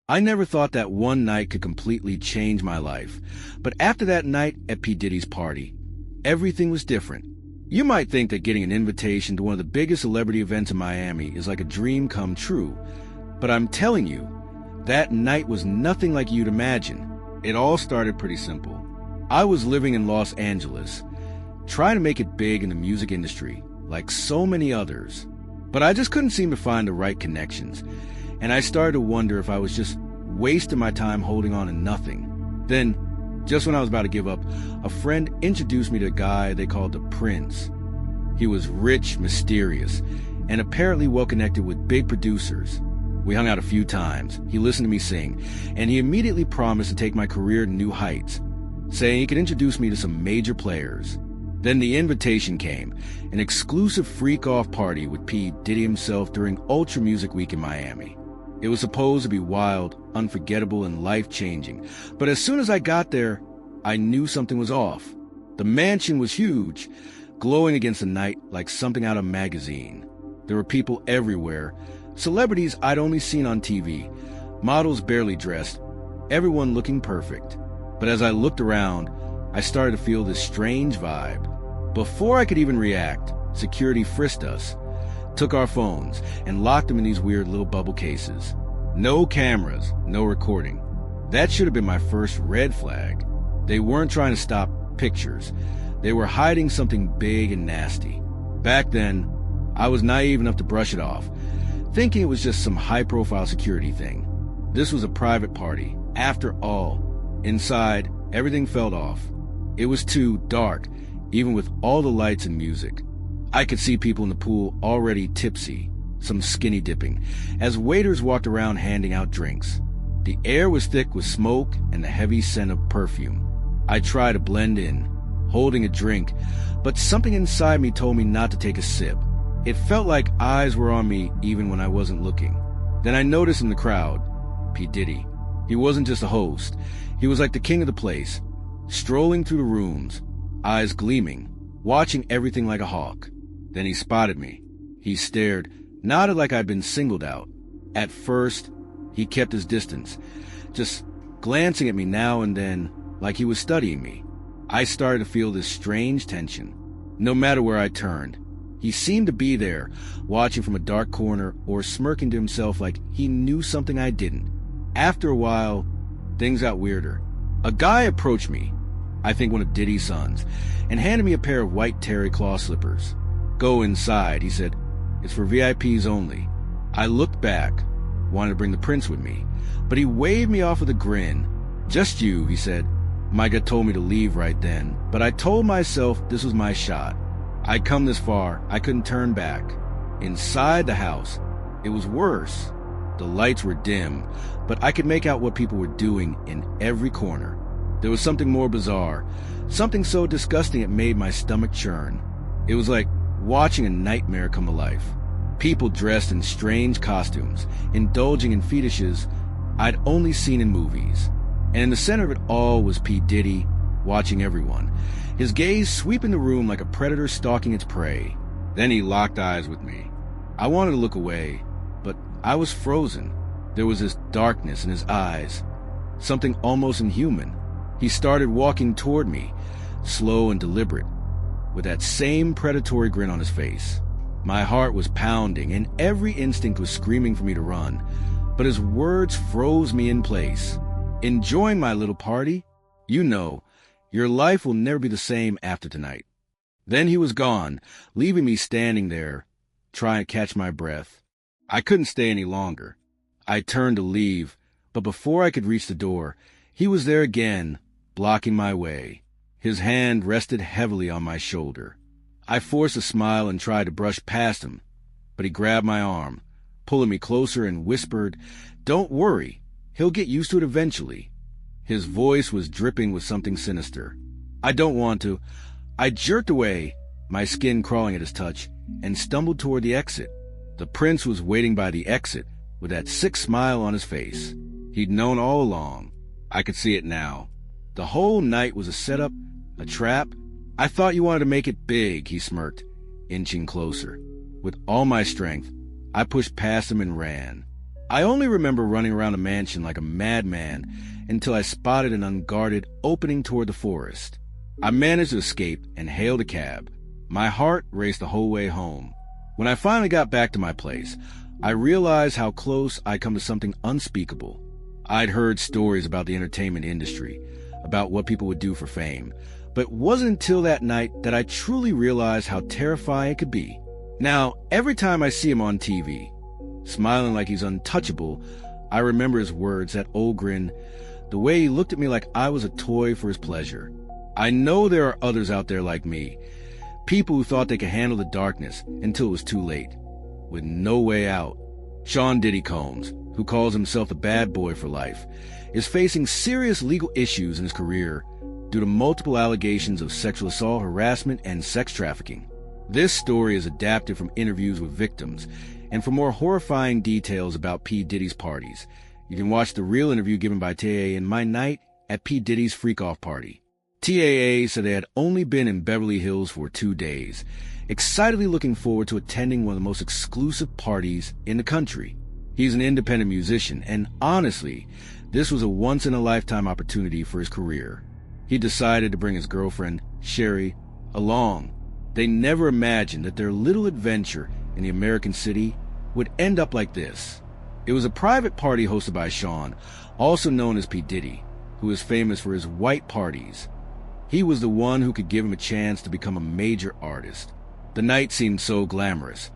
I never thought that one night could completely change my life. But after that night at P. Diddy's party, everything was different. You might think that getting an invitation to one of the biggest celebrity events in Miami is like a dream come true. But I'm telling you, that night was nothing like you'd imagine. It all started pretty simple. I was living in Los Angeles, trying to make it big in the music industry, like so many others. But I just couldn't seem to find the right connections. And I started to wonder if I was just wasting my time holding on to nothing. Then, just when I was about to give up, a friend introduced me to a guy they called the Prince. He was rich, mysterious, and apparently well-connected with big producers. We hung out a few times, he listened to me sing, and he immediately promised to take my career to new heights, saying he could introduce me to some major players. Then the invitation came, an exclusive freak-off party with P. Diddy himself during Ultra Music Week in Miami. It was supposed to be wild, unforgettable, and life-changing. But as soon as I got there, I knew something was off. The mansion was huge, glowing against the night like something out of a magazine. There were people everywhere, celebrities I'd only seen on TV, models barely dressed, everyone looking perfect. But as I looked around, I started to feel this strange vibe. Before I could even react, security frisked us, took our phones, and locked them in these weird little bubble cases. No cameras, no recording. That should have been my first red flag. They weren't trying to stop pictures. They were hiding something big and nasty. Back then, I was naive enough to brush it off, thinking it was just some high-profile security thing. This was a private party, after all. Inside, everything felt off. It was too dark, even with all the lights and music. I could see people in the pool already tipsy, some skinny dipping, as waiters walked around handing out drinks. The air was thick with smoke and the heavy scent of perfume. I tried to blend in, holding a drink, but something inside me told me not to take a sip. It felt like eyes were on me even when I wasn't looking. Then I noticed in the crowd, P. Diddy. He wasn't just a host. He was like the king of the place, strolling through the rooms, eyes gleaming, watching everything like a hawk. Then he spotted me. He stared, nodded like I'd been singled out. At first, he kept his distance, just glancing at me now and then like he was studying me. I started to feel this strange tension. No matter where I turned, he seemed to be there, watching from a dark corner or smirking to himself like he knew something I didn't. After a while, things got weirder. A guy approached me, I think one of Diddy's sons, and handed me a pair of white terry cloth slippers. "Go inside," he said. "It's for VIPs only." I looked back, wanted to bring the Prince with me, but he waved me off with a grin. "Just you," he said. My gut told me to leave right then, but I told myself this was my shot. I'd come this far, I couldn't turn back. Inside the house, it was worse. The lights were dim, but I could make out what people were doing in every corner. There was something more bizarre, something so disgusting it made my stomach churn. It was like watching a nightmare come to life. People dressed in strange costumes, indulging in fetishes I'd only seen in movies. And in the center of it all was P. Diddy, watching everyone, his gaze sweeping the room like a predator stalking its prey. Then he locked eyes with me. I wanted to look away, but I was frozen. There was this darkness in his eyes, something almost inhuman. He started walking toward me, slow and deliberate, with that same predatory grin on his face. My heart was pounding, and every instinct was screaming for me to run, but his words froze me in place. "Enjoying my little party? You know, your life will never be the same after tonight." Then he was gone, leaving me standing there, trying to catch my breath. I couldn't stay any longer. I turned to leave, but before I could reach the door, he was there again, blocking my way. His hand rested heavily on my shoulder. I forced a smile and tried to brush past him, but he grabbed my arm, pulling me closer and whispered, "Don't worry, he'll get used to it eventually." His voice was dripping with something sinister. "I don't want to." I jerked away, my skin crawling at his touch, and stumbled toward the exit. The Prince was waiting by the exit with that sick smile on his face. He'd known all along. I could see it now. The whole night was a setup, a trap. "I thought you wanted to make it big," he smirked, inching closer. With all my strength, I pushed past him and ran. I only remember running around the mansion like a madman until I spotted an unguarded opening toward the forest. I managed to escape and hailed a cab. My heart raced the whole way home. When I finally got back to my place, I realized how close I'd come to something unspeakable. I'd heard stories about the entertainment industry, about what people would do for fame, but it wasn't until that night that I truly realized how terrifying it could be. Now, every time I see him on TV, smiling like he's untouchable, I remember his words, that old grin, the way he looked at me like I was a toy for his pleasure. I know there are others out there like me, people who thought they could handle the darkness until it was too late, with no way out. Sean Diddy Combs, who calls himself a bad boy for life, is facing serious legal issues in his career due to multiple allegations of sexual assault, harassment, and sex trafficking. This story is adapted from interviews with victims, and for more horrifying details about P. Diddy's parties, you can watch the real interview given by TAA in My Night at P. Diddy's Freak-Off Party. TAA said they had only been in Beverly Hills for 2 days, excitedly looking forward to attending one of the most exclusive parties in the country. He's an independent musician, and honestly, this was a once-in-a-lifetime opportunity for his career. He decided to bring his girlfriend, Sherry, along. They never imagined that their little adventure in the American city would end up like this. It was a private party hosted by Sean, also known as P. Diddy, who is famous for his white parties. He was the one who could give him a chance to become a major artist. The night seemed so glamorous,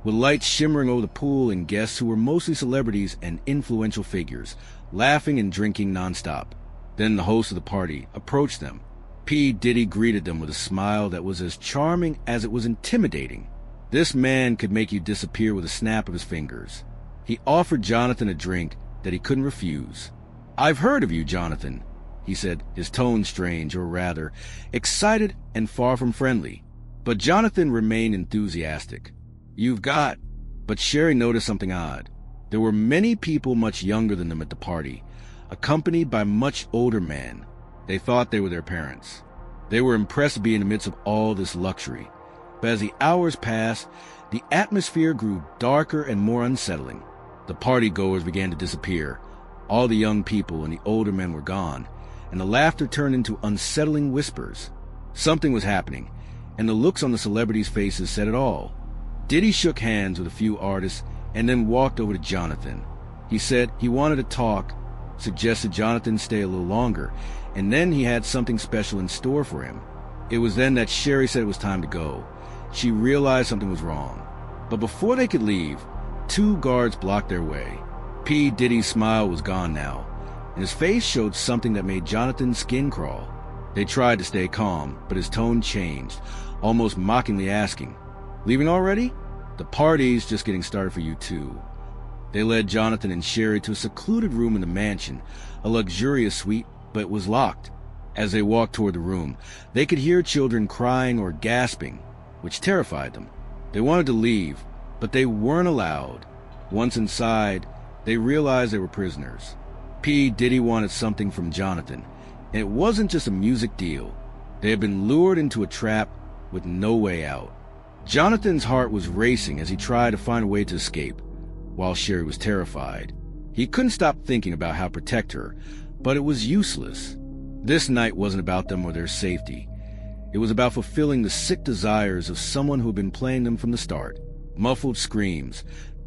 with lights shimmering over the pool and guests who were mostly celebrities and influential figures, laughing and drinking nonstop. Then the host of the party approached them. P. Diddy greeted them with a smile that was as charming as it was intimidating. This man could make you disappear with a snap of his fingers. He offered Jonathan a drink that he couldn't refuse. "I've heard of you, Jonathan," he said, his tone strange, or rather, excited and far from friendly. But Jonathan remained enthusiastic. "You've got..." But Sherry noticed something odd. There were many people much younger than them at the party, accompanied by much older men. They thought they were their parents. They were impressed to be in the midst of all this luxury. But as the hours passed, the atmosphere grew darker and more unsettling. The party-goers began to disappear. All the young people and the older men were gone, and the laughter turned into unsettling whispers. Something was happening, and the looks on the celebrities' faces said it all. Diddy shook hands with a few artists and then walked over to Jonathan. He said he wanted to talk, suggested Jonathan stay a little longer, and then he had something special in store for him. It was then that Sherry said it was time to go. She realized something was wrong. But before they could leave, 2 guards blocked their way. P. Diddy's smile was gone now, and his face showed something that made Jonathan's skin crawl. They tried to stay calm, but his tone changed, almost mockingly asking, "Leaving already? The party's just getting started for you too." They led Jonathan and Sherry to a secluded room in the mansion, a luxurious suite, but it was locked. As they walked toward the room, they could hear children crying or gasping, which terrified them. They wanted to leave, but they weren't allowed. Once inside, they realized they were prisoners. P. Diddy wanted something from Jonathan, and it wasn't just a music deal. They had been lured into a trap with no way out. Jonathan's heart was racing as he tried to find a way to escape, while Sherry was terrified. He couldn't stop thinking about how to protect her, but it was useless. This night wasn't about them or their safety. It was about fulfilling the sick desires of someone who had been playing them from the start. Muffled screams,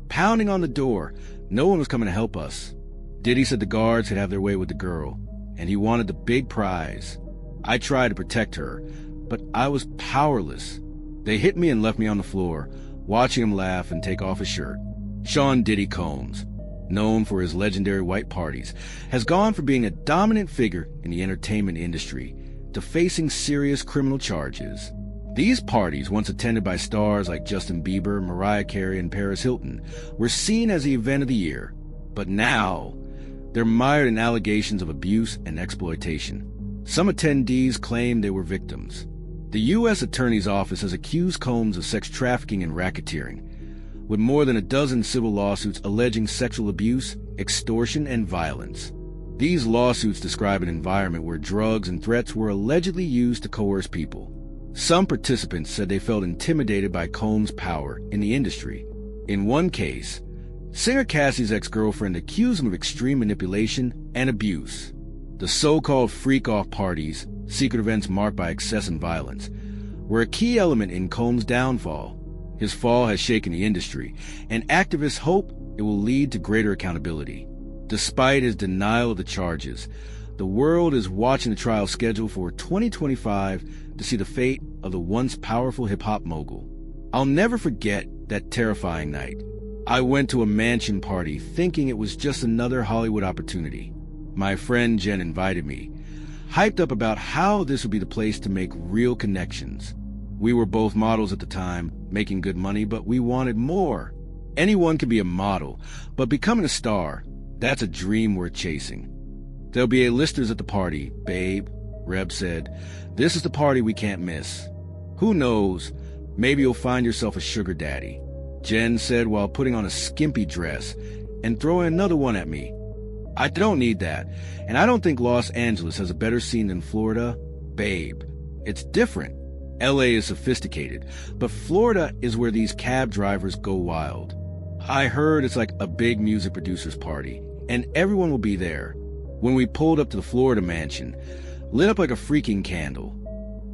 pounding on the door. No one was coming to help us. Diddy said the guards could have their way with the girl, and he wanted the big prize. I tried to protect her, but I was powerless. They hit me and left me on the floor, watching him laugh and take off his shirt. Sean Diddy Combs, known for his legendary white parties, has gone from being a dominant figure in the entertainment industry to facing serious criminal charges. These parties, once attended by stars like Justin Bieber, Mariah Carey, and Paris Hilton, were seen as the event of the year. But now, they're mired in allegations of abuse and exploitation. Some attendees claim they were victims. The U.S. Attorney's Office has accused Combs of sex trafficking and racketeering, with more than a dozen civil lawsuits alleging sexual abuse, extortion, and violence. These lawsuits describe an environment where drugs and threats were allegedly used to coerce people. Some participants said they felt intimidated by Combs' power in the industry. In one case, Singer Cassie's ex-girlfriend accused him of extreme manipulation and abuse. The so-called freak-off parties, secret events marked by excess and violence, were a key element in Combs' downfall. His fall has shaken the industry, and activists hope it will lead to greater accountability. Despite his denial of the charges, the world is watching the trial scheduled for 2025 to see the fate of the once powerful hip-hop mogul. I'll never forget that terrifying night. I went to a mansion party thinking it was just another Hollywood opportunity. My friend Jen invited me, hyped up about how this would be the place to make real connections. We were both models at the time, making good money, but we wanted more. Anyone can be a model, but becoming a star, that's a dream worth chasing. There'll be A-listers at the party, babe, Reb said. This is the party we can't miss. Who knows, maybe you'll find yourself a sugar daddy, Jen said while putting on a skimpy dress and throwing another one at me. I don't need that, and I don't think Los Angeles has a better scene than Florida, babe. It's different. LA is sophisticated, but Florida is where these cab drivers go wild. I heard it's like a big music producer's party, and everyone will be there. When we pulled up to the Florida mansion, lit up like a freaking candle.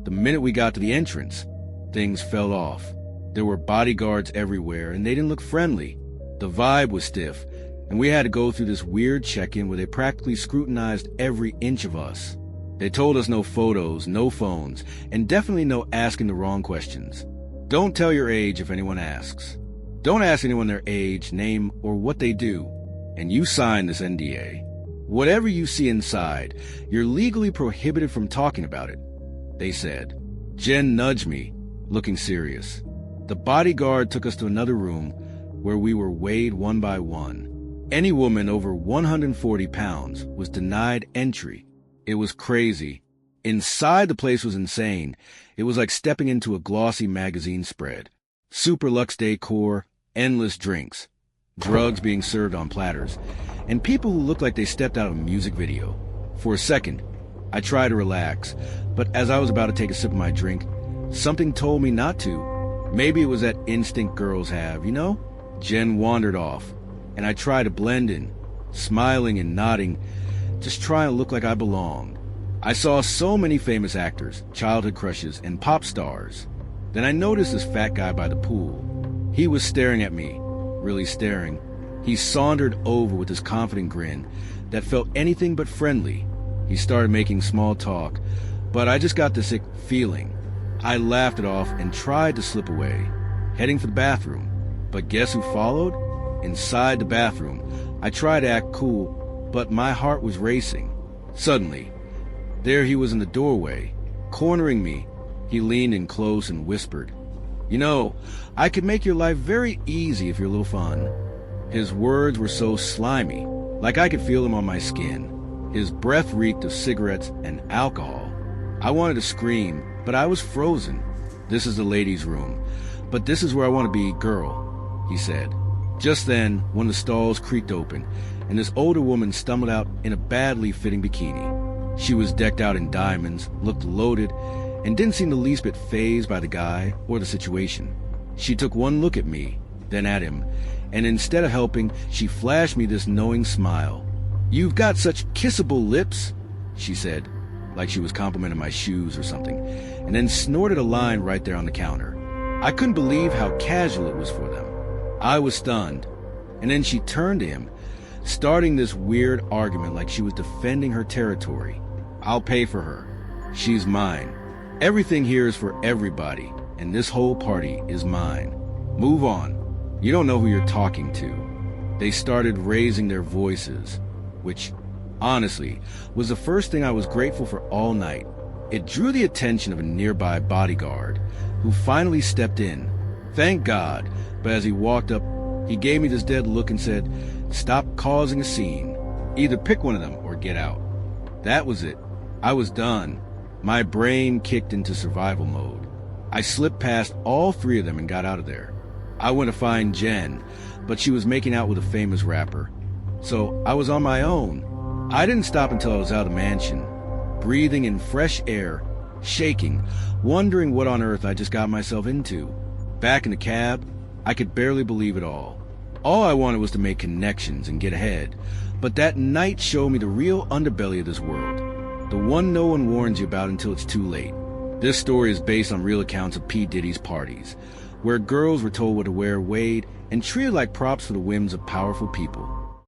The minute we got to the entrance, things fell off. There were bodyguards everywhere, and they didn't look friendly. The vibe was stiff, and we had to go through this weird check-in where they practically scrutinized every inch of us. They told us no photos, no phones, and definitely no asking the wrong questions. Don't tell your age if anyone asks. Don't ask anyone their age, name, or what they do. And you sign this NDA. Whatever you see inside, you're legally prohibited from talking about it, they said. Jen nudged me, looking serious. The bodyguard took us to another room where we were weighed one by one. Any woman over 140 pounds was denied entry. It was crazy. Inside, the place was insane. It was like stepping into a glossy magazine spread. Super luxe decor, endless drinks, drugs being served on platters, and people who looked like they stepped out of a music video. For a second, I tried to relax, but as I was about to take a sip of my drink, something told me not to. Maybe it was that instinct girls have, you know? Jen wandered off, and I tried to blend in, smiling and nodding, just trying to look like I belonged. I saw so many famous actors, childhood crushes, and pop stars. Then I noticed this fat guy by the pool. He was staring at me, really staring. He sauntered over with his confident grin that felt anything but friendly. He started making small talk, but I just got this sick feeling. I laughed it off and tried to slip away, heading for the bathroom. But guess who followed? Inside the bathroom, I tried to act cool, but my heart was racing. Suddenly, there he was in the doorway, cornering me. He leaned in close and whispered, "You know, I could make your life very easy if you're a little fun." His words were so slimy, like I could feel them on my skin. His breath reeked of cigarettes and alcohol. I wanted to scream, but I was frozen. "This is the ladies' room, but this is where I want to be, girl," he said. Just then, one of the stalls creaked open, and this older woman stumbled out in a badly fitting bikini. She was decked out in diamonds, looked loaded, and didn't seem the least bit fazed by the guy or the situation. She took one look at me, then at him, and instead of helping, she flashed me this knowing smile. "You've got such kissable lips," she said, like she was complimenting my shoes or something, and then snorted a line right there on the counter. I couldn't believe how casual it was for them. I was stunned, and then she turned to him, starting this weird argument like she was defending her territory. "I'll pay for her. She's mine. Everything here is for everybody, and this whole party is mine. Move on. You don't know who you're talking to." They started raising their voices, which, honestly, was the first thing I was grateful for all night. It drew the attention of a nearby bodyguard, who finally stepped in. Thank God, but as he walked up, he gave me this dead look and said, "Stop causing a scene. Either pick one of them or get out." That was it. I was done. My brain kicked into survival mode. I slipped past all three of them and got out of there. I went to find Jen, but she was making out with a famous rapper. So I was on my own. I didn't stop until I was out of the mansion, breathing in fresh air, shaking, wondering what on earth I just got myself into. Back in the cab, I could barely believe it all. All I wanted was to make connections and get ahead. But that night showed me the real underbelly of this world. The one no one warns you about until it's too late. This story is based on real accounts of P. Diddy's parties, where girls were told what to wear, weighed, and treated like props for the whims of powerful people.